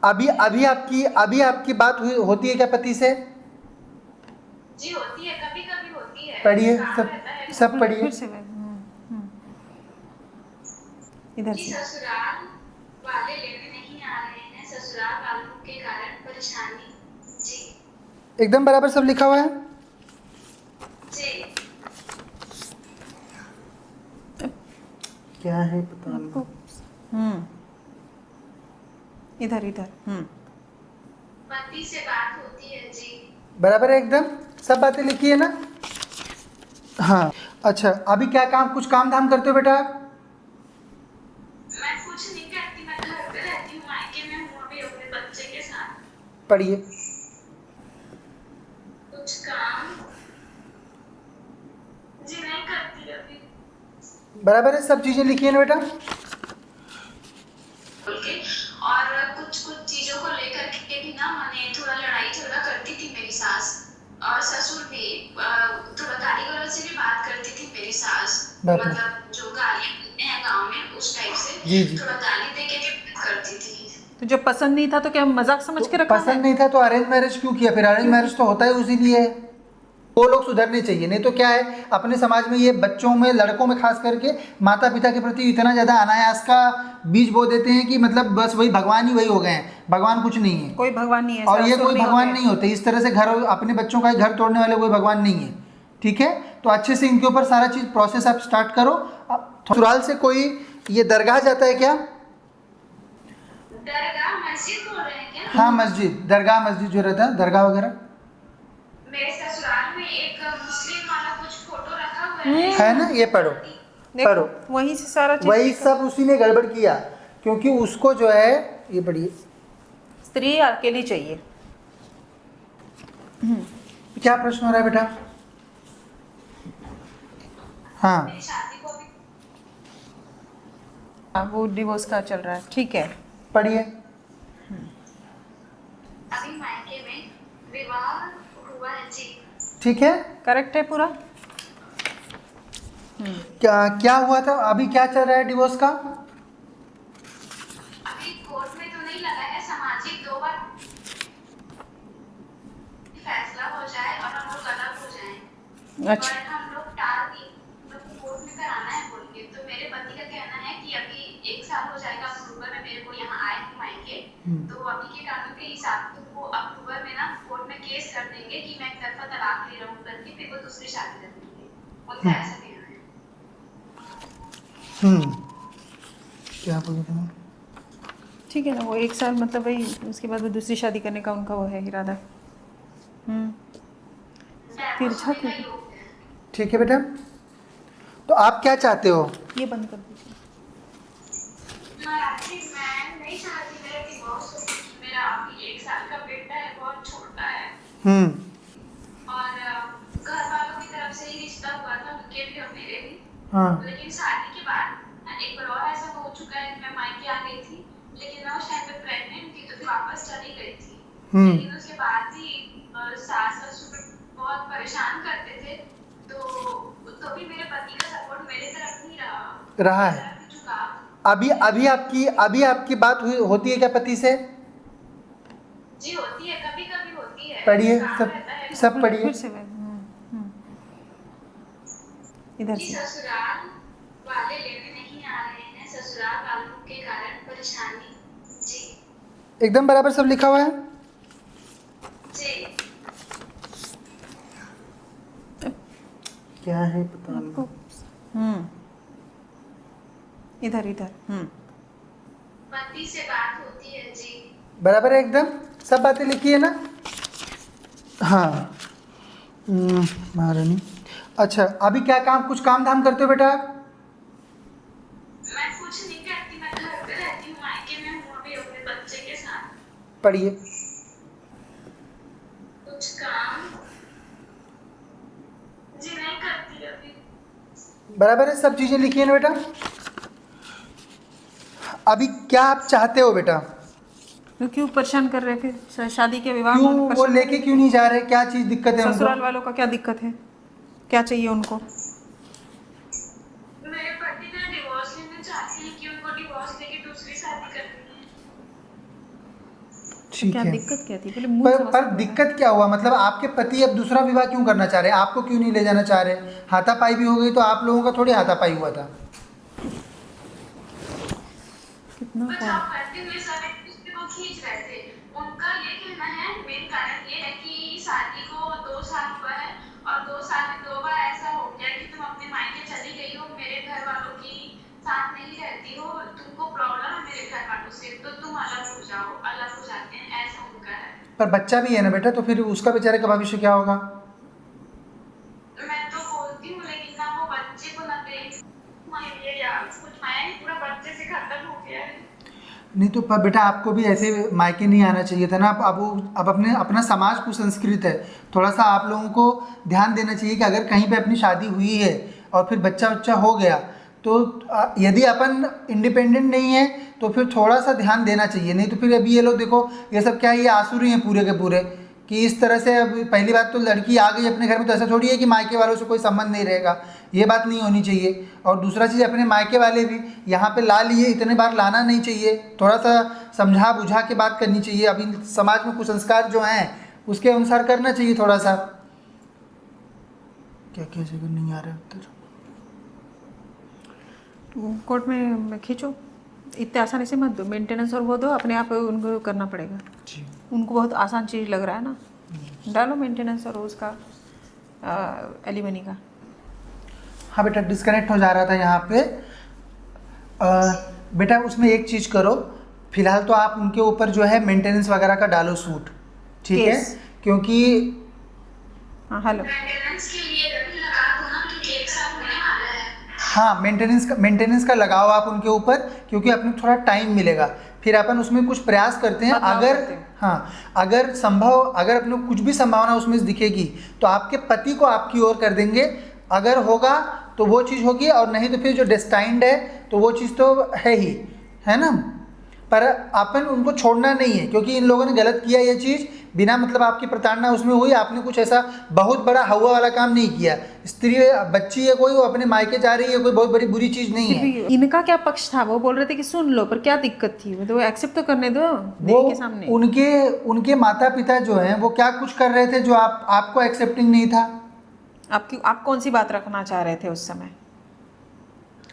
अभी आपकी बात हुई होती है क्या पति से? जी होती है, कभी कभी होती है। पढ़िए काम सब, रहता है। सब पढ़िए। फिर से इधर जी से। ससुराल वाले लेने नहीं आ रहे हैं, ससुराल वालों के कारण परेशानी। जी एकदम बराबर सब लिखा हुआ है। जी क्या है पता नहीं। इधर इधर पति से बात होती है। जी बराबर है एकदम, सब बातें लिखी है ना? हाँ। अच्छा, अभी क्या कुछ काम धाम करते हो बेटा? मैं कुछ नहीं करती, मैं घर पे रहती हूँ, मायके में हूँ अभी अपने बच्चे के साथ। पढ़िए। कुछ काम जी नहीं करती अभी। बराबर है, सब चीजें लिखी है ना बेटा? ओके। और कुछ चीजों को लेकर के भी ना मैंने थोड़ा लड़ाई झगड़ा करती थी मेरी सास, और ससुर भी थोड़ा गाली गलौज से भी बात करती थी मेरी सास। मतलब जो गालियाँ देते हैं गाँव में उस टाइप से जी। थोड़ा गाली दे के भी करती थी। तो जब पसंद नहीं था तो क्या मजाक समझ के रखा है? पसंद नहीं था तो अरेंज मैरिज क्यों किया? फिर अरेंज मैरिज तो होता है उसी लिए। वो लोग सुधरने चाहिए, नहीं तो क्या है, अपने समाज में ये बच्चों में, लड़कों में खास करके माता पिता के प्रति इतना ज़्यादा अनायास का बीज बो देते हैं कि मतलब बस वही भगवान ही वही हो गए हैं, भगवान कुछ नहीं है। कोई भगवान नहीं है, और ये कोई भगवान होते नहीं होते, इस तरह से घर, अपने बच्चों का घर तोड़ने वाले कोई भगवान नहीं है। ठीक है, तो अच्छे से इनके ऊपर सारा चीज़ प्रोसेस आप स्टार्ट करो। ससुराल से कोई ये दरगाह जाता है क्या? दरगाह मस्जिद बोल रहे हैं क्या? हाँ मस्जिद, दरगाह मस्जिद जो रहता है, दरगाह वगैरह। मेरे ससुराल में एक मुस्लिम वाला कुछ फोटो रखा हुआ है ना, ये पढ़ो। देखो वहीं से सारा चीज वही सब उसी ने गड़बड़ किया, क्योंकि उसको जो है, ये पढ़िए। स्त्री अकेली चाहिए। क्या प्रश्न हो रहा है बेटा? हाँ मेरी शादी को भी वो डिवोर्स का चल रहा है, ठीक है। पढ़िए। अभी मायके में विवाह हुआ है। जी ठीक है, करेक्ट है पूरा। क्या हुआ था? अभी क्या चल रहा है डिवोर्स का? अभी कोर्ट में तो नहीं लगा है, सामाजिक 2 बार फैसला हो जाए और हम लोग अलग हो जाएं। अच्छा, बट हम लोग टाल दिए, मतलब कोर्ट में कराना है बोल के। तो मेरे पति का कहना है कि अभी 1 साल हो जाएगा अक्टूबर में मेरे को यहाँ आए थे मायके, तो अभी के कानून के हिसाब से वो अक्टूबर में ना कोर्ट में केस कर देंगे कि मैं एक तरफा तलाक ले रहा हूँ करके, फिर वो दूसरी शादी कर देंगे। उनका ऐसा कहना है। क्या बोले तुम? ठीक है ना, वो 1 साल मतलब वही, उसके बाद वो दूसरी शादी करने का उनका वो है इरादा। तिरछा क्यों? ठीक है बेटा, तो आप क्या चाहते हो? ये बंद कर दीजिए। मैं नहीं चाहती मेरा डिवोर्स हो। मेरा अभी 1 साल का बेटा है, बहुत छोटा है। और घर वालों की तरफ से ही रिश्ता हुआ था, उनके भी और मेरे भी। लेकिन शादी के बाद एक बार और ऐसा हो चुका है कि मैं मायके आ गई थी, लेकिन मैं उस टाइम पे प्रेग्नेंट थी, तो फिर वापस चली गई थी। लेकिन उसके बाद भी सास ससुर बहुत परेशान करते थे, तो भी मेरे पति का सपोर्ट मेरे तरफ नहीं रहा है। अभी आपकी बात होती है क्या पति से? जी होती है, कभी कभी होती है। पढ़िए काम सब, रहता है। सब पढ़िए। फिर से इधर जी से। ससुराल वाले लेने नहीं आ रहे हैं, ससुराल वालों के कारण परेशानी। जी एकदम बराबर सब लिखा हुआ है। जी क्या है पता नहीं। इधर इधर पति से बात होती है। जी बराबर है एकदम, सब बातें लिखी है ना? हाँ। महारानी, अच्छा अभी क्या कुछ काम धाम करते हो बेटा? मैं कुछ नहीं करती, मैं घर पे रहती हूँ, मायके में हूँ अभी अपने बच्चे के साथ। पढ़िए। कुछ काम जी नहीं करती अभी। बराबर है, सब चीजें लिखी है ना बेटा? अभी क्या आप चाहते हो बेटा? तो क्यों परेशान कर रहे थे? शादी के विवाह क्यों में वो लेके क्यों नहीं जा रहे? क्या चीज दिक्कत है ससुराल उनको? वालों का क्या दिक्कत है? क्या चाहिए उनको? मेरे पति ना डिवोर्स लेना चाहते हैं कि उनको डिवोर्स लेके दूसरी शादी करनी है। ठीक क्या है। दिक्कत क्या थी पहले मूल पर दिक्कत क्या हुआ, मतलब आपके पति अब दूसरा विवाह क्यों करना चाह रहे हैं, आपको क्यों नहीं ले जाना चाह रहे? हाथापाई भी हो गई तो आप लोगों का थोड़ी हाथापाई हुआ था। कितना पर जॉब करते हुए सब एक दूसरे को खींच रहे थे। उनका ये कहना है, मेन कारण ये है कि शादी को 2 साल हुआ है और 2 साल में 2 बार ऐसा हो गया कि तुम अपने मायके चली गई हो, मेरे घर वालों की साथ नहीं रहती हो, तुमको प्रॉब्लम है मेरे घर वालों से, तो तुम अलग हो जाओ, अलग हो जाते हैं, ऐसा उनका है। पर बच्चा भी है ना बेटा, तो फिर उसका बेचारे का भविष्य क्या होगा? मैं तो बोलती हूँ लेकिन ना वो बच्चे को ना देख ये यार कुछ माया नहीं, पूरा बच्चे से खत्म हो गया है। नहीं तो पर बेटा आपको भी ऐसे मायके नहीं आना चाहिए था ना। अब अपने अपना समाज कुसंस्कृत है, थोड़ा सा आप लोगों को ध्यान देना चाहिए कि अगर कहीं पे अपनी शादी हुई है और फिर बच्चा हो गया तो यदि अपन इंडिपेंडेंट नहीं है तो फिर थोड़ा सा ध्यान देना चाहिए। नहीं तो फिर अभी ये लोग देखो, ये सब क्या है, ये आसुरी हैं पूरे के पूरे कि इस तरह से। अब पहली बात तो लड़की आ गई अपने घर में तो ऐसा थोड़ी है कि मायके वालों से कोई संबंध नहीं रहेगा, ये बात नहीं होनी चाहिए। और दूसरा चीज़, अपने मायके वाले भी यहाँ पे ला लिए, इतने बार लाना नहीं चाहिए, थोड़ा सा समझा बुझा के बात करनी चाहिए। अभी समाज में कुसंस्कार जो हैं उसके अनुसार करना चाहिए थोड़ा सा। क्या क्या जगह नहीं आ रहा है उत्तर? कोर्ट में खींचो, इतने आसानी से मत दो, मेंटेनेंस और वो दो, अपने आप उनको करना पड़ेगा। जी उनको बहुत आसान चीज़ लग रहा है ना, डालो मेंटेनेंस और उसका एलिमनी का। हाँ बेटा, डिस्कनेक्ट हो जा रहा था यहाँ पे। बेटा उसमें एक चीज़ करो, फिलहाल तो आप उनके ऊपर जो है मेंटेनेंस वगैरह का डालो सूट, ठीक है? केस। क्योंकि हाँ हेलो, मेंटेनेंस के लिए भी लगा दो ना, क्योंकि 1 साल होने वाला है। हाँ, मेंटेनेंस का लगाओ आप उनके ऊपर, क्योंकि अपने थोड़ा टाइम मिलेगा, फिर अपन उसमें कुछ प्रयास करते हैं। बदलाव अगर करते हैं। हाँ, अगर अपने को कुछ भी संभावना उसमें से दिखेगी तो आपके पति को आपकी ओर कर देंगे। अगर होगा तो वो चीज़ होगी, और नहीं तो फिर जो डेस्टाइंड है तो वो चीज़ तो है ही, है ना? पर अपन उनको छोड़ना नहीं है, क्योंकि इन लोगों ने गलत किया ये चीज़, बिना मतलब आपकी प्रताड़ना उसमें हुई। आपने कुछ ऐसा बहुत बड़ा हवा वाला काम नहीं किया। स्त्री बच्ची है कोई, वो अपने मायके जा रही है, कोई बहुत बड़ी बुरी चीज़ नहीं फिर है। भी इनका क्या पक्ष था? वो बोल रहे थे कि सुन लो, पर क्या दिक्कत थी? वो तो एक्सेप्ट तो करने दो वो देख के सामने। उनके माता पिता जो हैं वो क्या कुछ कर रहे थे जो आपको एक्सेप्टिंग नहीं था? आप कौन सी बात रखना चाह रहे थे उस समय?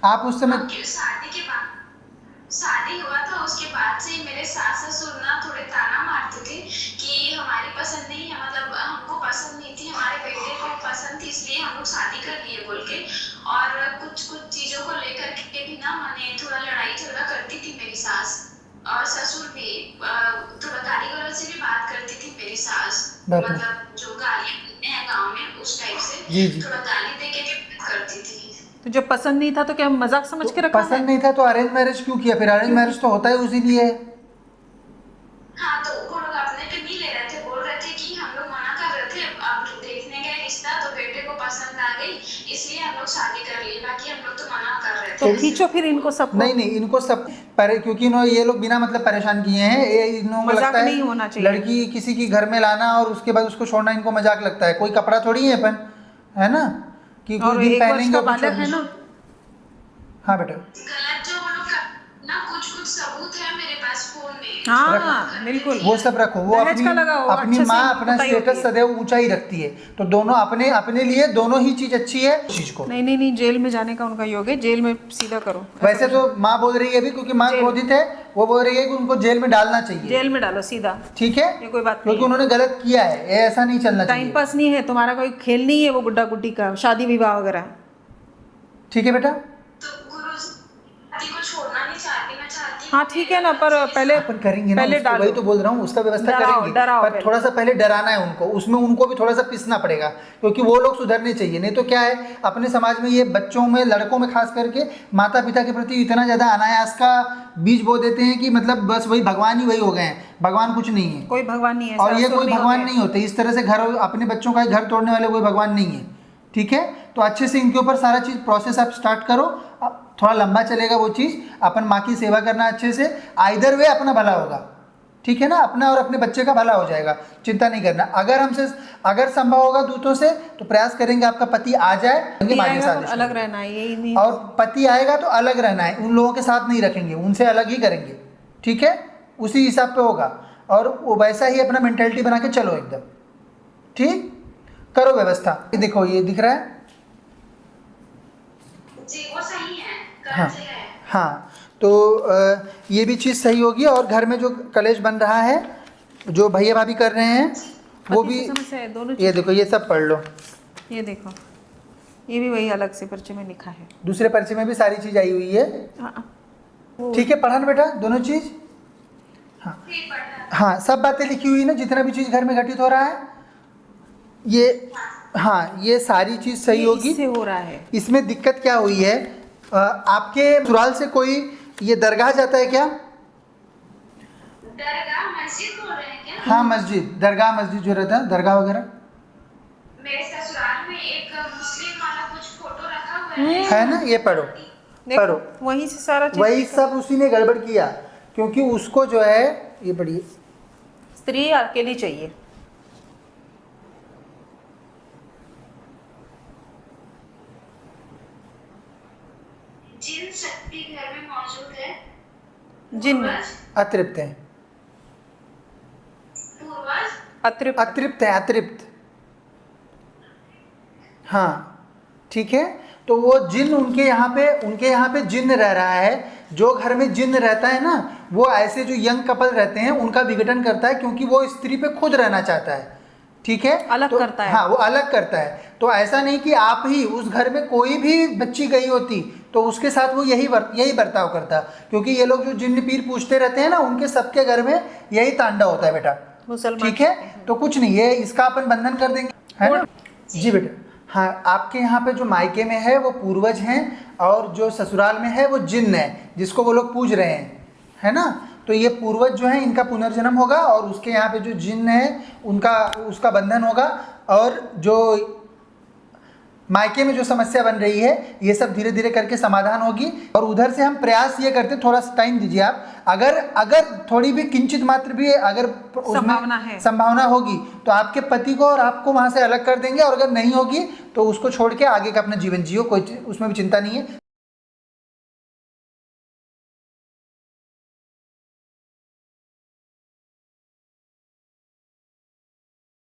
आप उस समय क्योंकि शादी के बाद शादी हुआ था, उसके बाद से ही मेरे सास ससुर ना थोड़े ताना मारते थे कि हमारी पसंद नहीं है, मतलब हमको पसंद नहीं थी, हमारे बेटे को पसंद थी, इसलिए हम लोग शादी कर लिए बोल के। और कुछ चीजों को लेकर के भी ना मैंने थोड़ा लड़ाई झगड़ा करती थी मेरी सास, और ससुर भी थोड़ा गाली गलौज से भी बात करती थी मेरी सास, मतलब जो गालियां देते हैं गाँव में उस टाइप से थोड़ा गाली दे के भी बात करती थी। तो जब पसंद नहीं था तो क्या मजाक समझ के रखा? पसंद नहीं था तो अरेंज मैरिज क्यों किया? फिर अरेंज मैरिज तो होता है उसी लिए। हाँ, तो वो लोग अपने पे नहीं ले रहे थे, बोल रहे थे कि हम लोग मना कर रहे थे, अब देखने गए रिश्ता तो बेटे को पसंद आ गई, इसलिए हम लोग शादी कर लिए, बाकी हम लोग तो मना कर रहे थे। तो खींचो फिर इनको सब। नहीं, इनको सब क्योंकि ये लोग बिना मतलब परेशान किए हैं। इन लोगों को मजाक लगता नहीं होना है चाहिए। लड़की किसी की घर में लाना और उसके बाद उसको छोड़ना इनको मजाक लगता है। कोई कपड़ा थोड़ी है अपन, है ना, कि और कुछ दिन 1 वर्ष पहनेंगे का और कुछ बालक है छोड़- ना। हाँ बेटा, गलत जो वो लोग ना कुछ सबूत है मेरे पास फोन में। हाँ बिल्कुल, वो सब रखो। वो दहेज का लगाओ, अपनी अच्छे से माँ अपना बताई होती स्टेटस है। सदैव ऊंचा ही रखती है, तो दोनों अपने लिए दोनों ही चीज अच्छी है चीज को। नहीं, जेल में जाने का उनका योग है, जेल में सीधा करो। वैसे तो माँ बोल रही है अभी, क्योंकि माँ क्रोधित है, वो बोल रही है कि उनको जेल में डालना चाहिए। जेल में डालो सीधा, ठीक है, ये कोई बात नहीं क्योंकि है। उन्होंने गलत किया है, ये ऐसा नहीं चलना टाइम चाहिए। पास नहीं है तुम्हारा, कोई खेल नहीं है वो गुड्डा गुड्डी का, शादी विवाह वगैरह। ठीक है बेटा, तो गुरु शादी को छोड़ना नहीं चाहती, मैं चाहती हूँ। हाँ ठीक है ना, पर पहले अपन करेंगे ना, पहले वही तो बोल रहा हूँ, उसका व्यवस्था डराओ करेंगे। पर पहले। थोड़ा सा पहले डराना है उनको, उसमें उनको भी थोड़ा सा पिसना पड़ेगा, क्योंकि वो लोग सुधरने चाहिए। नहीं तो क्या है, अपने समाज में ये बच्चों में, लड़कों में खास करके माता पिता के प्रति इतना ज़्यादा अनायास का बीज बो देते हैं कि मतलब बस वही भगवान ही वही हो गए हैं, भगवान कुछ नहीं है। कोई भगवान नहीं है, और ये असुर कोई भगवान होते हैं। नहीं होते। इस तरह से घर, अपने बच्चों का घर तोड़ने वाले कोई भगवान नहीं है। ठीक है, तो अच्छे से इनके ऊपर सारा चीज़ प्रोसेस आप स्टार्ट करो। अब थोड़ा लंबा चलेगा वो चीज़, अपन माँ की सेवा करना अच्छे से, आइदर वे अपना भला होगा। ठीक है ना, अपना और अपने बच्चे का भला हो जाएगा, चिंता नहीं करना। अगर संभव होगा दूतों से तो प्रयास करेंगे आपका पति आ जाए, पति आगे आएगा शादी तो अलग रहना है, यही नहीं। और पति आएगा तो अलग रहना है, उन लोगों के साथ नहीं रखेंगे, उनसे अलग ही करेंगे। ठीक है, उसी हिसाब पे होगा। और वो वैसा ही अपना मेंटेलिटी बना के चलो एकदम, ठीक, करो व्यवस्था। ये देखो ये दिख रहा है, जी वो सही है, हाँ कर है। हाँ, तो ये भी चीज़ सही होगी। और घर में जो कलेश बन रहा है, जो भैया भाभी कर रहे हैं, वो पति भी, से समस्या है, दोनों ये देखो ये सब पढ़ लो। ये देखो, ये भी वही अलग से पर्चे में लिखा है। दूसरे पर्चे में भी सारी चीज़ आई हुई है, हाँ, वो ठीक है, पढ़ा ना बेटा दोनों चीज़। हाँ ठीक पढ़ना। हाँ, सब बातें लिखी हुई ना, जितना भी चीज़ घर में घटित हो रहा है, ये, हाँ, ये सारी चीज़ सही ये होगी। इससे हो रहा है। इसमें दिक्कत क्या हुई है, आपके ससुराल से कोई ये दरगाह जाता है क्या? दरगाह मस्जिद बोल रहे हैं क्या? हाँ मस्जिद, दरगाह मस्जिद जो रहता है, दरगाह वगैरह मेरे ससुराल में एक मुस्लिम वाला कुछ फोटो रखा हुआ है। है ना, ये पढ़ो देखो, पढ़ो, वहीं से सारा चीज वही सब उसी ने गड़बड़ किया, क्योंकि उसको जो है, ये पढ़िए, स्त्री अकेली चाहिए। जिन शक्ति घर में मौजूद है, जिन पूर्वज अतृप्त है, अतृप्त अतृप्त है, अतृप्त, हाँ ठीक है। तो वो जिन उनके यहाँ पे जिन रह रहा है। जो घर में जिन रहता है ना, वो ऐसे जो यंग कपल रहते हैं उनका विघटन करता है, क्योंकि वो स्त्री पे खुद रहना चाहता है, ठीक है, अलग तो, करता है। हाँ वो अलग करता है। तो ऐसा नहीं कि आप ही, उस घर में कोई भी बच्ची गई होती तो उसके साथ वो यही बर्ताव करता, क्योंकि ये लोग जो जिन पीर पूछते रहते हैं ना, उनके सबके घर में यही तांडव होता है बेटा, मुसलमान, ठीक है। तो कुछ नहीं है, इसका अपन बंधन कर देंगे, है ना जी बेटा। हाँ, आपके यहाँ पे जो मायके में है वो पूर्वज हैं, और जो ससुराल में है वो जिन्न है, जिसको वो लोग पूज रहे हैं, है ना। तो ये पूर्वज जो है, इनका पुनर्जन्म होगा, और उसके यहाँ पे जो जिन्न है उसका बंधन होगा। और जो मायके में जो समस्या बन रही है, ये सब धीरे धीरे करके समाधान होगी। और उधर से हम प्रयास ये करते, थोड़ा सा टाइम दीजिए आप, अगर थोड़ी भी किंचित मात्र भी अगर संभावना होगी तो आपके पति को और आपको वहाँ से अलग कर देंगे, और अगर नहीं होगी तो उसको छोड़ के आगे का अपना जीवन जियो, कोई उसमें भी चिंता नहीं है।